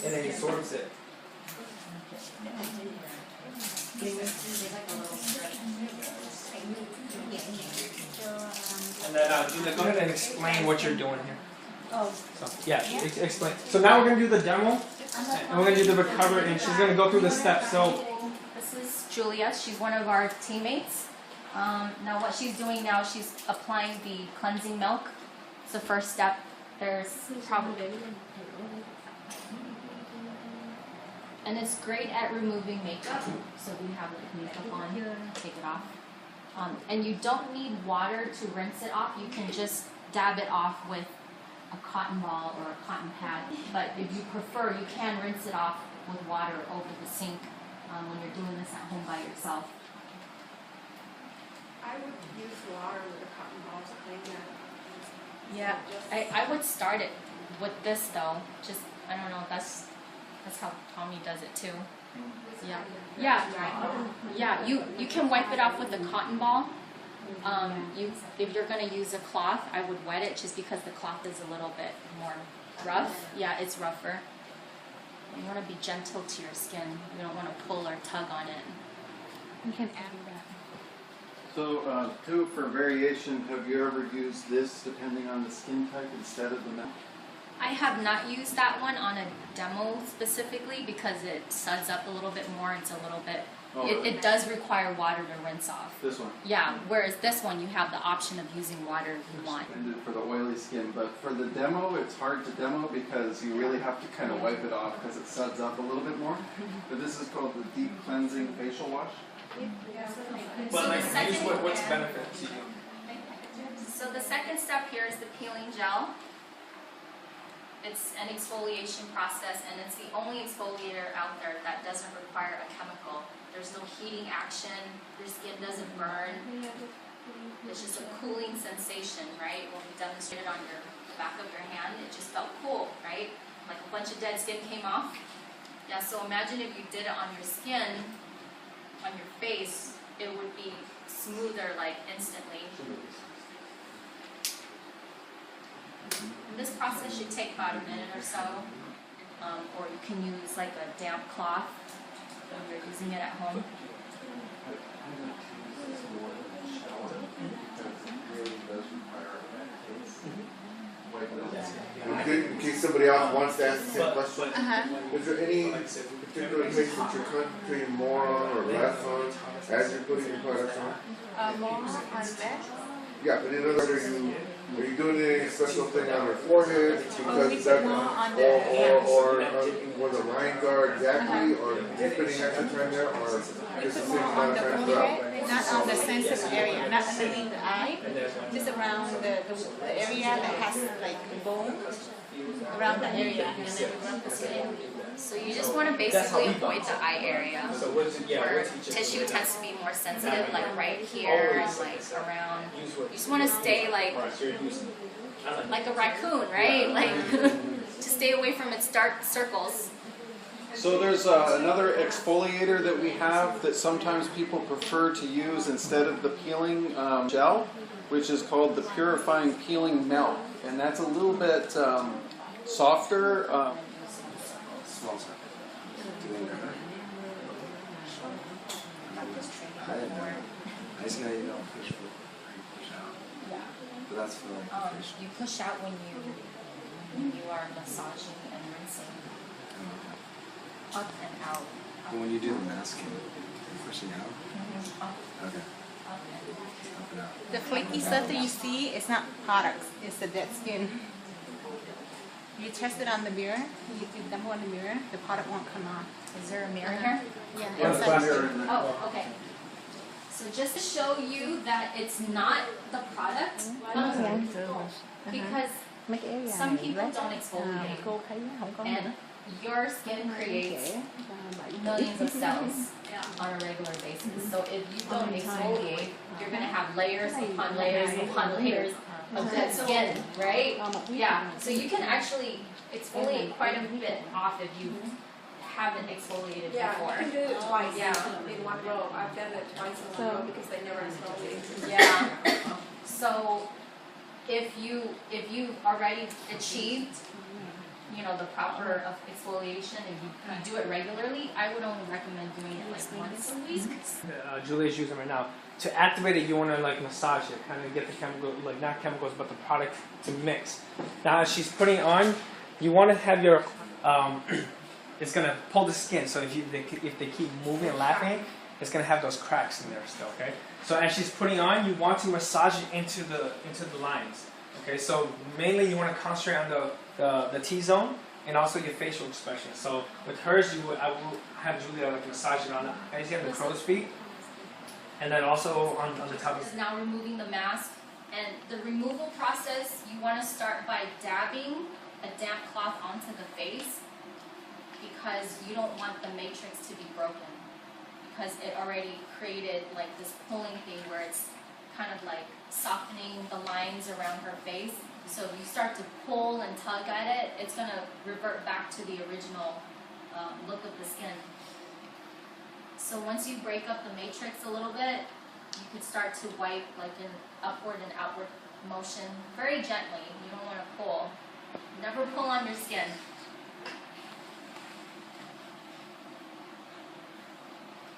and then he sorts it. And then Gina, go ahead and explain what you're doing here. Oh. So, yeah, explain. So now we're going to do the demo, and we're going to do the recover, and she's going to go through the steps. So this is Julia. She's one of our teammates. Now what she's doing now, she's applying the cleansing milk. It's the first step. There's probably... And it's great at removing makeup. So we have like makeup on, take it off. And you don't need water to rinse it off. You can just dab it off with a cotton ball or a cotton pad. But if you prefer, you can rinse it off with water over the sink when you're doing this at home by yourself. I would use water with a cotton ball to clean that. Yeah, I would start it with this though. Just, I don't know, that's how Tommy does it too. Yeah. You can wipe it off with a cotton ball. If you're going to use a cloth, I would wet it just because the cloth is a little bit more rough. Yeah, it's rougher. You want to be gentle to your skin. You don't want to pull or tug on it. You can add that. So, too, for variation, have you ever used this depending on the skin type instead of the milk? I have not used that one on a demo specifically because it suds up a little bit more. It's a little bit... It does require water to rinse off. This one? Yeah, whereas this one you have the option of using water if you want. For the oily skin, but for the demo, it's hard to demo because you really have to kind of wipe it off because it suds up a little bit more. But this is called the deep cleansing facial wash. but like, what's the benefit to you? So the second step here is the peeling gel. It's an exfoliation process, and it's the only exfoliator out there that doesn't require a chemical. There's no heating action, your skin doesn't burn. It's just a cooling sensation, right? When we demonstrated on your back of your hand, it just felt cool, right? Like a bunch of dead skin came off. Yeah, so imagine if you did it on your skin, on your face, it would be smoother, like instantly. And this process should take about a minute or so, or you can use like a damp cloth when you're using it at home. In case somebody else wants to ask the same question, is there any particular place that you're concentrating more on or less on as you're putting your products on? More on that. Yeah, but in other words, are you doing any special thing on your forehead because that, or where the lines are exactly, or you putting extra time there, or just the same amount of time throughout? Not on the sensitive area, not underneath the eye, just around the area that has like bone around the area, and then around the skin. So you just want to basically avoid the eye area where tissue tends to be more sensitive, like right here and like around. You just want to stay like a raccoon, right? Like to stay away from its dark circles. So there's another exfoliator that we have that sometimes people prefer to use instead of the peeling gel, which is called the Purifying Peeling Milk, and that's a little bit softer. I see how you don't push out. But that's for like You push out when you are massaging and rinsing. Up and out. But when you do the masking, you're pushing out? Up, Okay. up and Up and out. The flaky stuff that you see is not products, it's the dead skin. You test it on the mirror, you demo on the mirror, the product won't come off. Is there a mirror here? Yeah, Oh, okay. So just to show you that it's not the product, because some people don't exfoliate, and your skin creates millions of cells on a regular basis. So if you don't exfoliate, you're going to have layers upon layers upon layers of dead skin, right? Yeah. So you can actually exfoliate quite a bit off if you haven't exfoliated before. You can do it twice in one row. I've done it twice in one row because they never exfoliate. Yeah. So if you've already achieved you know, the proper exfoliation, if you do it regularly, I would only recommend doing it like once a week. Julia's using right now. To activate it, you want to like massage it, kind of get the chemical, like not chemicals, but the product to mix. Now, as she's putting it on, you want to have your, it's gonna pull the skin. So if they keep moving and laughing, it's gonna have those cracks in there still. Okay. So as she's putting on, you want to massage it into the lines. Okay. So mainly you want to concentrate on the T-zone and also your facial expression. So with hers, I will have Julia like massage it on the, as you have the crow's feet. And then also on the top Is now removing the mask, and the removal process, you want to start by dabbing a damp cloth onto the face, because you don't want the matrix to be broken, because it already created like this pulling thing where it's kind of like softening the lines around her face. So if you start to pull and tug at it, it's going to revert back to the original look of the skin. So once you break up the matrix a little bit, you could start to wipe like in upward and outward motion, very gently. You don't want to pull. Never pull on your skin.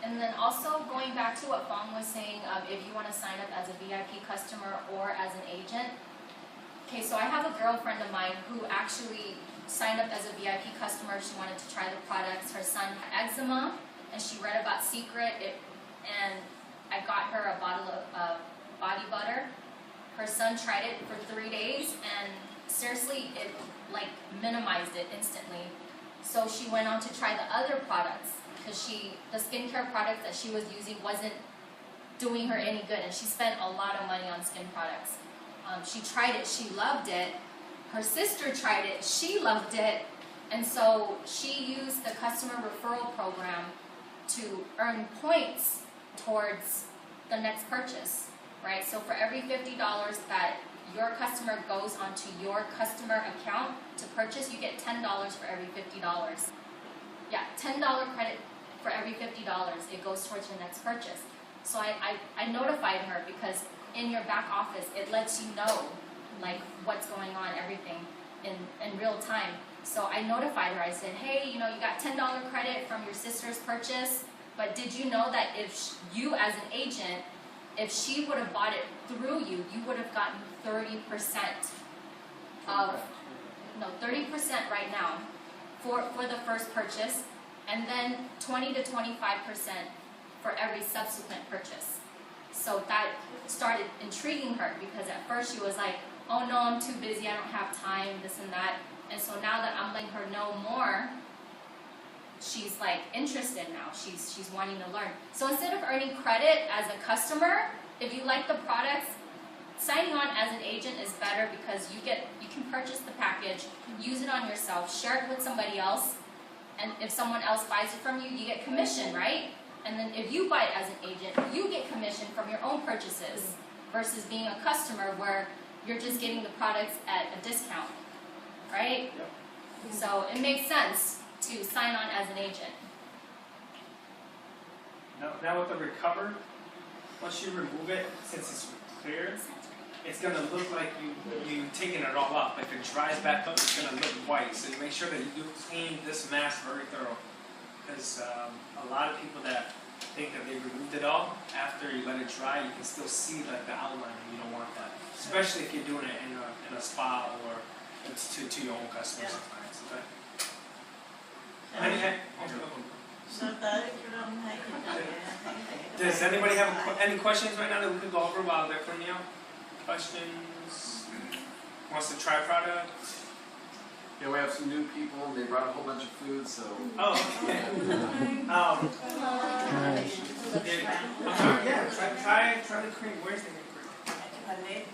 And then also going back to what Fong was saying, if you want to sign up as a VIP customer or as an agent. Okay, so I have a girlfriend of mine who actually signed up as a VIP customer. She wanted to try the products. Her son had eczema, and she read about Seacret, and I got her a bottle of body butter. Her son tried it for 3 days, and seriously, it like minimized it instantly. So she went on to try the other products, because the skincare product that she was using wasn't doing her any good, and she spent a lot of money on skin products. She tried it, she loved it. Her sister tried it, she loved it, and so she used the customer referral program to earn points towards the next purchase, right? So for every $50 that your customer goes onto your customer account to purchase, you get $10 for every $50. Yeah, $10 credit for every $50. It goes towards your next purchase. So I notified her, because in your back office, it lets you know like what's going on, everything in real time. So I notified her. I said, hey, you know, you got $10 credit from your sister's purchase, but did you know that if you as an agent, if she would have bought it through you, you would have gotten 30% of, no, 30% right now for the first purchase, and then 20 to 25% for every subsequent purchase. So that started intriguing her, because at first she was like, oh no, I'm too busy, I don't have time, this and that. And so now that I'm letting her know more, she's like interested now. She's wanting to learn. So instead of earning credit as a customer, if you like the products, signing on as an agent is better, because you can purchase the package, use it on yourself, share it with somebody else, and if someone else buys it from you, you get commission, right? And then if you buy it as an agent, you get commission from your own purchases, versus being a customer where you're just getting the products at a discount, right? Yep. So it makes sense to sign on as an agent. Now with the recover, once you remove it, since it's clear, it's gonna look like you taking it all off. If it dries back up, it's gonna look white. So make sure that you clean this mask very thorough, because a lot of people that think that they removed it all, after you let it dry, you can still see like the outline, and you don't want that. Especially if you're doing it in a spa or to your own customers and clients. Okay. Does anybody have any questions right now that we could go over while they're cleaning out? Questions? Wants to try product? Yeah, we have some new people, and they brought a whole bunch of food, so. Oh, okay. Yeah, try the cream. Where's the cream?